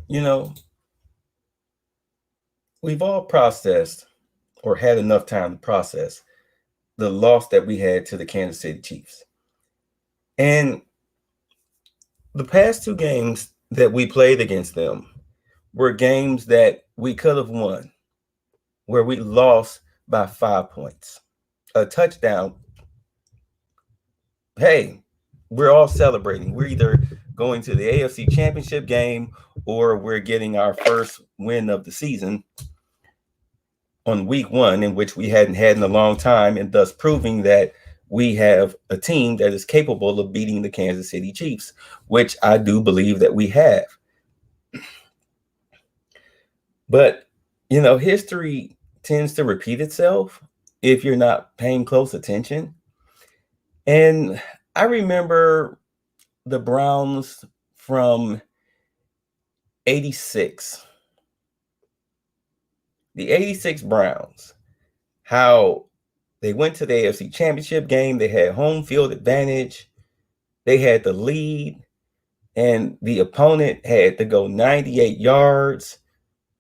You know, we've all processed or had enough time to process the loss that we had to the Kansas City Chiefs. And the past two games that we played against them were games that we could have won, where we lost by 5 points. A touchdown. Hey, we're all celebrating. We're either going to the AFC Championship game or we're getting our first win of the season on week one, in which we hadn't had in a long time, and thus proving that we have a team that is capable of beating the Kansas City Chiefs, which I do believe that we have. But, history tends to repeat itself if you're not paying close attention. And I remember the Browns from 86. The 86 Browns, how they went to the AFC Championship game. They had home field advantage. They had the lead, and the opponent had to go 98 yards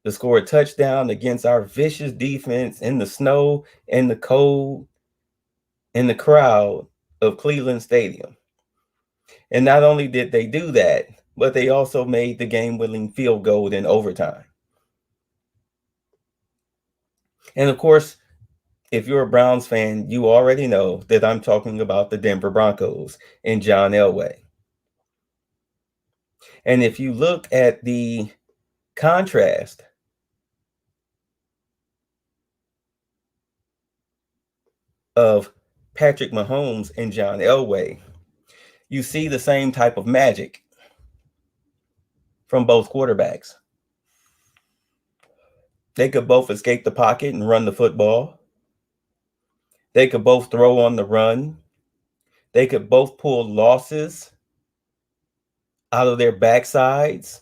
to score a touchdown against our vicious defense in the snow and the cold and the crowd of Cleveland Stadium. And not only did they do that, but they also made the game-winning field goal in overtime. And of course, if you're a Browns fan, you already know that I'm talking about the Denver Broncos and John Elway. And if you look at the contrast of Patrick Mahomes and John Elway, you see the same type of magic from both quarterbacks. They could both escape the pocket and run the football. They could both throw on the run. They could both pull losses out of their backsides.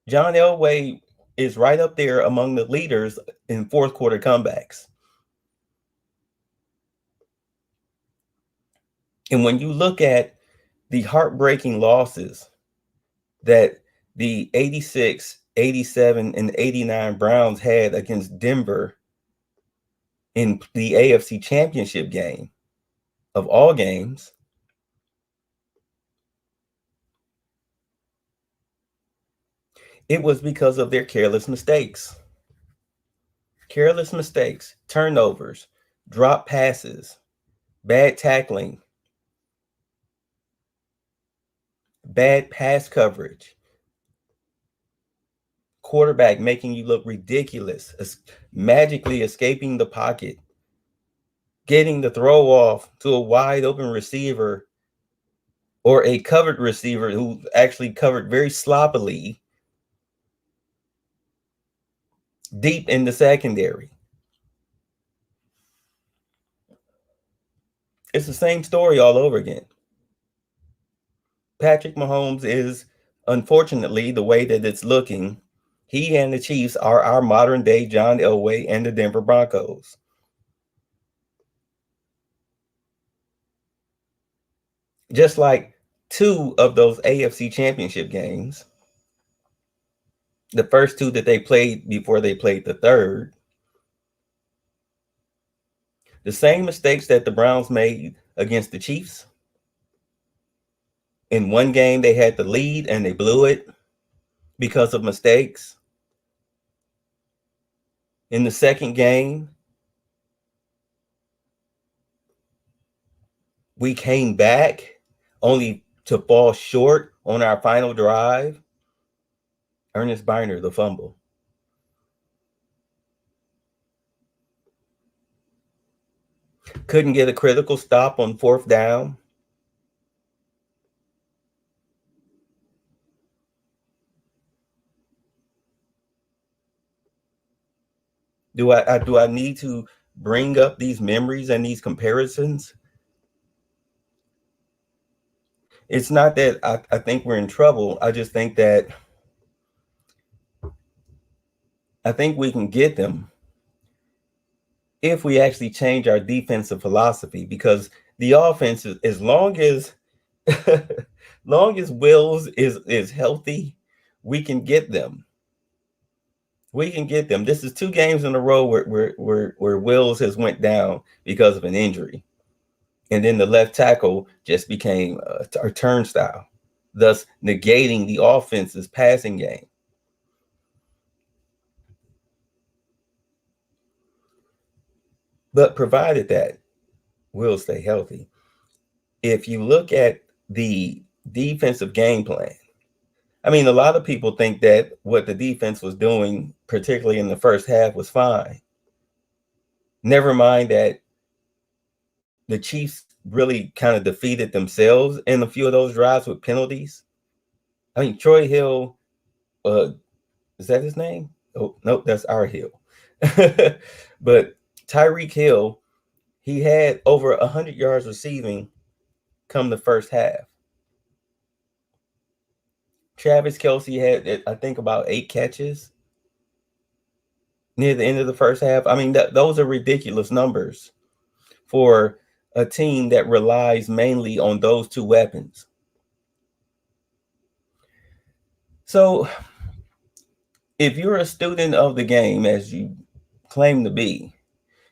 John Elway is right up there among the leaders in fourth quarter comebacks. And when you look at the heartbreaking losses that the 86, 87, and 89 Browns had against Denver in the AFC Championship game, of all games, it was because of their careless mistakes. Careless mistakes, turnovers, drop passes, bad tackling, bad pass coverage, quarterback making you look ridiculous, magically escaping the pocket, getting the throw off to a wide open receiver or a covered receiver who actually covered very sloppily deep in the secondary. It's the same story all over again. Patrick Mahomes is, unfortunately, the way that it's looking, he and the Chiefs are our modern day John Elway and the Denver Broncos. Just like two of those AFC Championship games, the first two that they played before they played the third, the same mistakes that the Browns made against the Chiefs. In one game, they had the lead and they blew it because of mistakes. In the second game, we came back only to fall short on our final drive. Ernest Byner, the fumble. Couldn't get a critical stop on fourth down. Do I need to bring up these memories and these comparisons? It's not that I think we're in trouble. I just think that I think we can get them if we actually change our defensive philosophy, because the offense, as long as long as Wills is healthy, we can get them. We can get them. This is 2 games in a row where Wills has went down because of an injury. And then the left tackle just became a turnstile, thus negating the offense's passing game. But provided that Wills stay healthy, if you look at the defensive game plan, I mean, a lot of people think that what the defense was doing, particularly in the first half, was fine. Never mind that the Chiefs really kind of defeated themselves in a few of those drives with penalties. I mean, Troy Hill, is that his name? Oh, nope, that's our Hill. But Tyreek Hill, he had over 100 yards receiving come the first half. Travis Kelce had, I think, about 8 catches near the end of the first half. I mean, those are ridiculous numbers for a team that relies mainly on those 2 weapons. So if you're a student of the game, as you claim to be,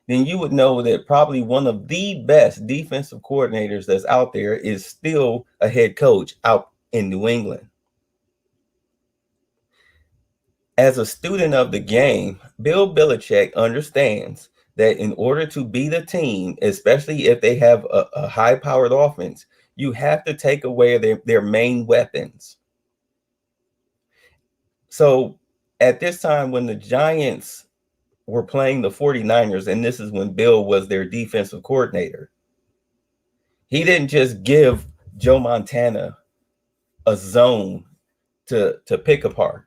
then you would know that probably one of the best defensive coordinators that's out there is still a head coach out in New England. As a student of the game, Bill Belichick understands that in order to beat a team, especially if they have a high-powered offense, you have to take away their main weapons. So at this time, when the Giants were playing the 49ers, and this is when Bill was their defensive coordinator, he didn't just give Joe Montana a zone to pick apart,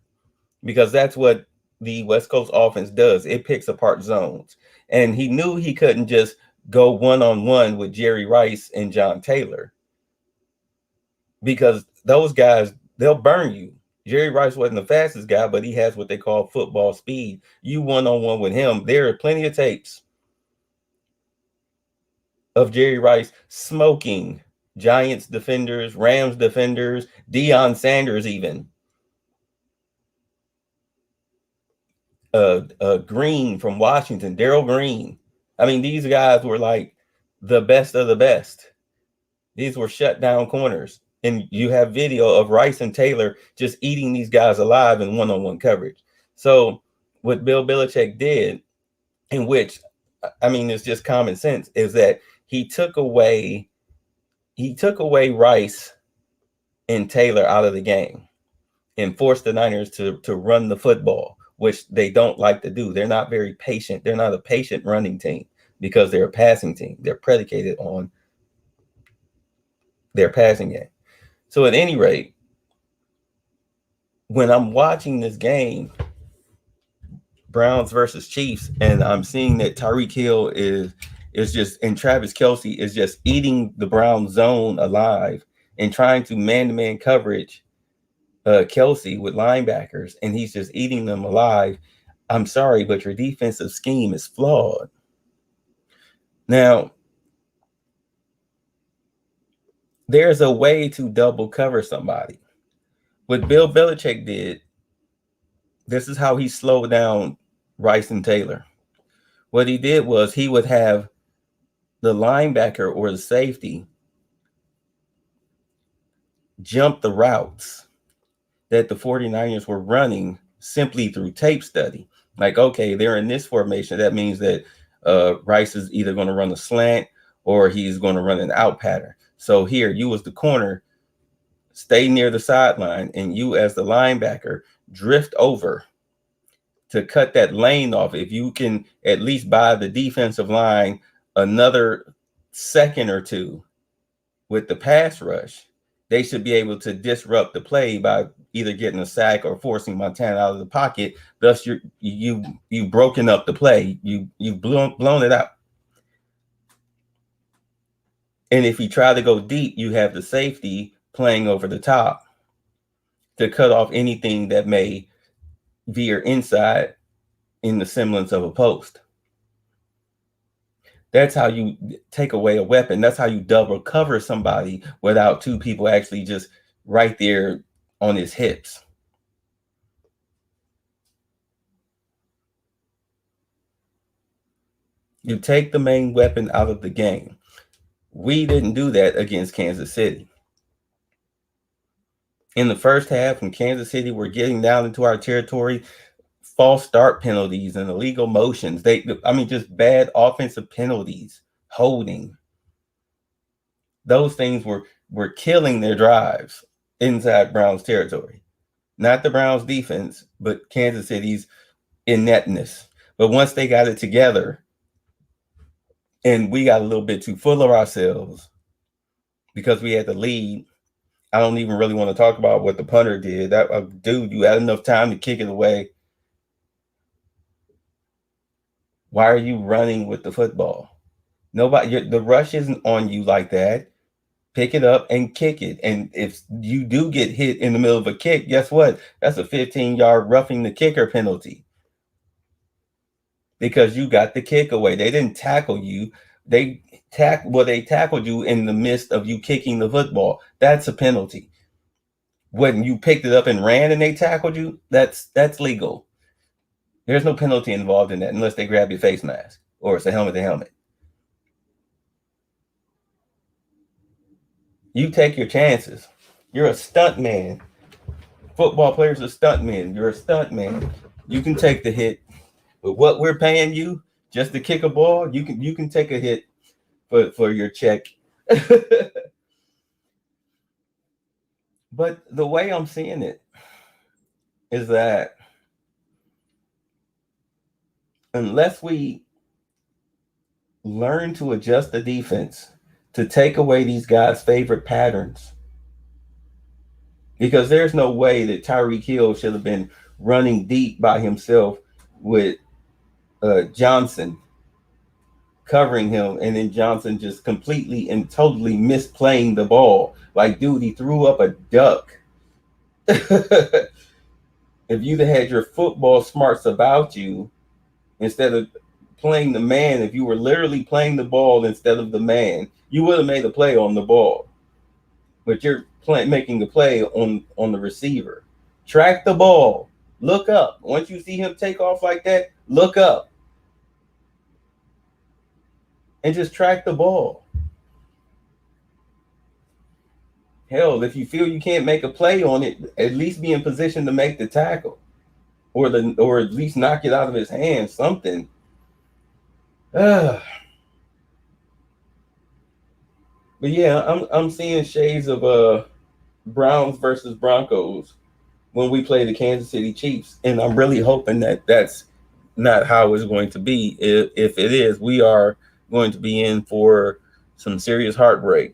because that's what the West Coast offense does. It picks apart zones. And he knew he couldn't just go one-on-one with Jerry Rice and John Taylor, because those guys, they'll burn you. Jerry Rice wasn't the fastest guy, but he has what they call football speed. You one-on-one with him, there are plenty of tapes of Jerry Rice smoking Giants defenders, Rams defenders, Deion Sanders even. Green from Washington, Darrell Green. I mean, these guys were like the best of the best. These were shut down corners. And you have video of Rice and Taylor just eating these guys alive in one-on-one coverage. So what Bill Belichick did, in which, I mean, it's just common sense, is that he took away Rice and Taylor out of the game and forced the Niners to run the football, which they don't like to do. They're not very patient. They're not a patient running team because they're a passing team. They're predicated on their passing game. So at any rate, when I'm watching this game, Browns versus Chiefs, and I'm seeing that Tyreek Hill is just, and Travis Kelce is just eating the Brown zone alive and trying to man-to-man coverage Kelce with linebackers, and he's just eating them alive. I'm sorry, but your defensive scheme is flawed. Now, there's a way to double cover somebody. What Bill Belichick did, this is how he slowed down Rice and Taylor. What he did was he would have the linebacker or the safety jump the routes that the 49ers were running simply through tape study. Like, okay, they're in this formation. That means that Rice is either going to run a slant or he's going to run an out pattern. So here, you as the corner, stay near the sideline, and you as the linebacker drift over to cut that lane off. If you can at least buy the defensive line another second or two with the pass rush, they should be able to disrupt the play by either getting a sack or forcing Montana out of the pocket. Thus, you've broken up the play. You've blown it out. And if you try to go deep, you have the safety playing over the top to cut off anything that may veer inside in the semblance of a post. That's how you take away a weapon. That's how you double cover somebody without 2 people actually just right there on his hips. You take the main weapon out of the game. We didn't do that against Kansas City. In the first half, when Kansas City were getting down into our territory, false start penalties and illegal motions. Just bad offensive penalties, holding. Those things were killing their drives inside Browns territory. Not the Browns defense, but Kansas City's ineptness. But once they got it together, and we got a little bit too full of ourselves because we had the lead. I don't even really want to talk about what the punter did. Dude, you had enough time to kick it away. Why are you running with the football? The rush isn't on you like that. Pick it up and kick it. And if you do get hit in the middle of a kick, guess what? That's a 15-yard roughing the kicker penalty. Because you got the kick away. They didn't tackle you. They tackled you in the midst of you kicking the football. That's a penalty. When you picked it up and ran and they tackled you, that's legal. There's no penalty involved in that unless they grab your face mask or it's a helmet to helmet. You take your chances. You're a stunt man. Football players are stunt men. You're a stunt man. You can take the hit. But what we're paying you just to kick a ball, you can take a hit for your check. But the way I'm seeing it is that unless we learn to adjust the defense to take away these guys' favorite patterns, because there's no way that Tyreek Hill should have been running deep by himself with Johnson covering him, and then Johnson just completely and totally misplaying the ball. Like, dude, he threw up a duck. If you'd have had your football smarts about you, instead of playing the man, if you were literally playing the ball instead of the man, you would have made a play on the ball. But you're making a play on the receiver. Track the ball. Look up. Once you see him take off like that, look up. And just track the ball. Hell, if you feel you can't make a play on it, at least be in position to make the tackle. Or at least knock it out of his hands, something. But yeah, I'm seeing shades of Browns versus Broncos when we play the Kansas City Chiefs, and I'm really hoping that that's not how it's going to be. If it is, we are going to be in for some serious heartbreak.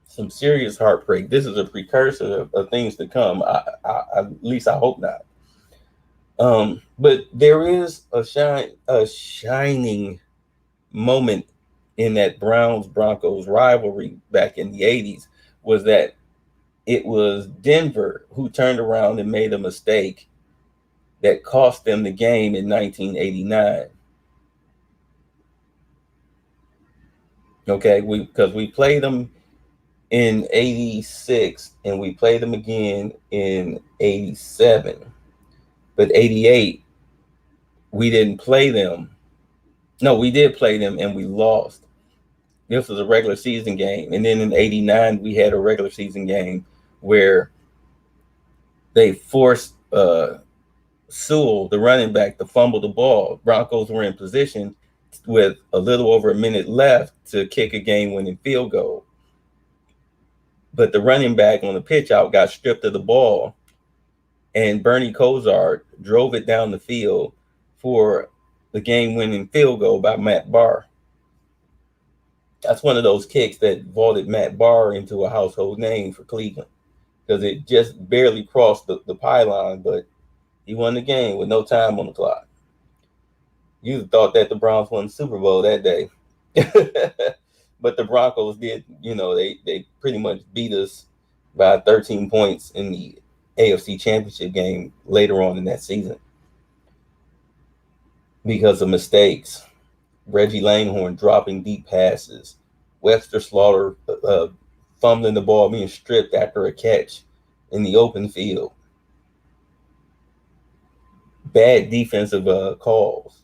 Some serious heartbreak. This is a precursor of things to come. At least I hope not. But there is a shining moment in that Browns-Broncos rivalry back in the 80s, was that it was Denver who turned around and made a mistake that cost them the game in 1989. Okay, because we played them in 86 and we played them again in 87. But 88, we didn't play them. No, we did play them and we lost. This was a regular season game. And then in 89, we had a regular season game where they forced Sewell, the running back, to fumble the ball. Broncos were in position with a little over a minute left to kick a game-winning field goal. But the running back on the pitch out got stripped of the ball, and Bernie Kosar drove it down the field for the game-winning field goal by Matt Barr. That's one of those kicks that vaulted Matt Barr into a household name for Cleveland, because it just barely crossed the pylon, but he won the game with no time on the clock. You thought that the Browns won the Super Bowl that day. But the Broncos did, they pretty much beat us by 13 points in the AFC Championship game later on in that season because of mistakes. Reggie Langhorne dropping deep passes, Webster Slaughter fumbling the ball, being stripped after a catch in the open field. Bad defensive calls.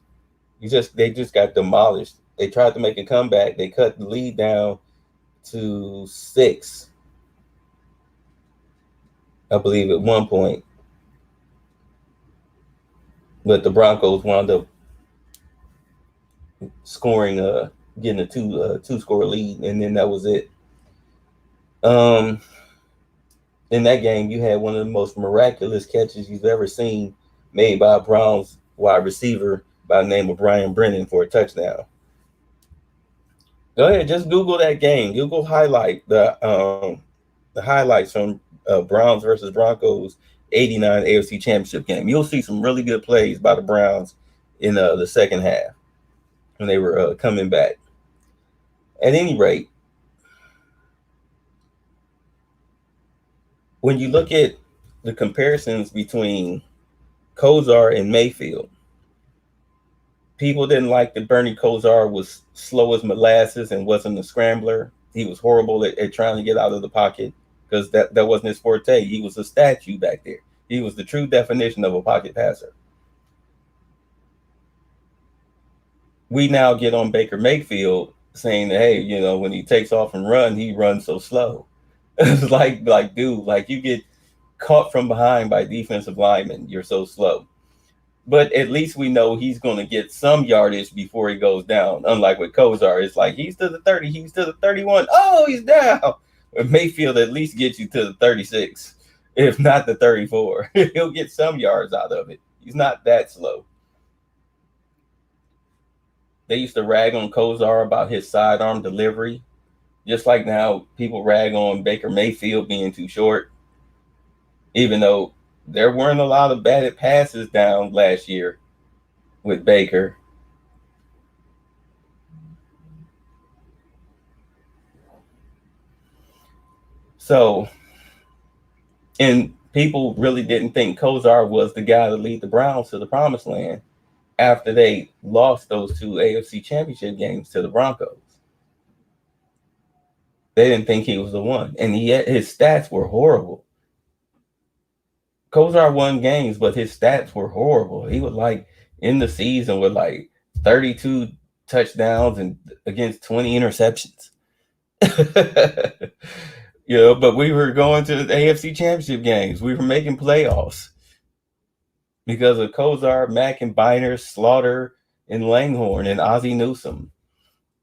They just got demolished. They tried to make a comeback. They cut the lead down to 6, I believe, at one point. But the Broncos wound up scoring, getting a two score lead, and then that was it. Um, in that game, you had one of the most miraculous catches you've ever seen made by a Browns wide receiver by the name of Brian Brennan for a touchdown. Go ahead, just Google that game. Google the highlights from Browns versus Broncos '89 AFC Championship game. You'll see some really good plays by the Browns in the second half when they were coming back. At any rate, when you look at the comparisons between Kosar and Mayfield, people didn't like that Bernie Kosar was slow as molasses and wasn't a scrambler. He was horrible at trying to get out of the pocket because that wasn't his forte. He was a statue back there. He was the true definition of a pocket passer. We now get on Baker Mayfield saying that, hey, when he takes off and runs, he runs so slow. It's like, dude, like you get caught from behind by defensive linemen, you're so slow. But at least we know he's going to get some yardage before he goes down. Unlike with Kosar, it's like he's to the 30, he's to the 31. Oh, he's down. But Mayfield at least gets you to the 36, if not the 34. He'll get some yards out of it. He's not that slow. They used to rag on Kosar about his sidearm delivery, just like now people rag on Baker Mayfield being too short, even though there weren't a lot of batted passes down last year with Baker. So, and people really didn't think Kosar was the guy to lead the Browns to the promised land after they lost those 2 AFC Championship games to the Broncos. They didn't think he was the one, and his stats were horrible. Kosar won games, but his stats were horrible. He would in the season with 32 touchdowns and against 20 interceptions. But we were going to the AFC Championship games. We were making playoffs because of Kosar, Mack, and Biner, Slaughter, and Langhorne, and Ozzie Newsome,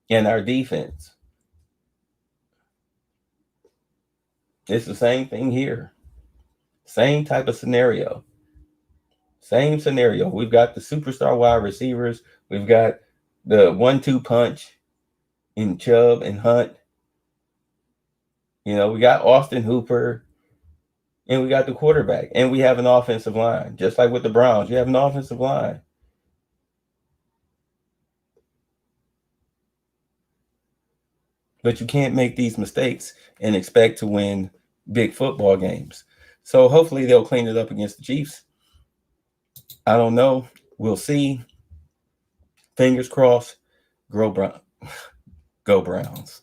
and our defense. It's the same thing here. Same type of scenario. Same scenario. We've got the superstar wide receivers. We've got the 1-2 punch in Chubb and Hunt. We got Austin Hooper, and we got the quarterback, and we have an offensive line. Just like with the Browns, you have an offensive line. But you can't make these mistakes and expect to win big football games. So hopefully they'll clean it up against the Chiefs. I don't know. We'll see. Fingers crossed. Go Browns.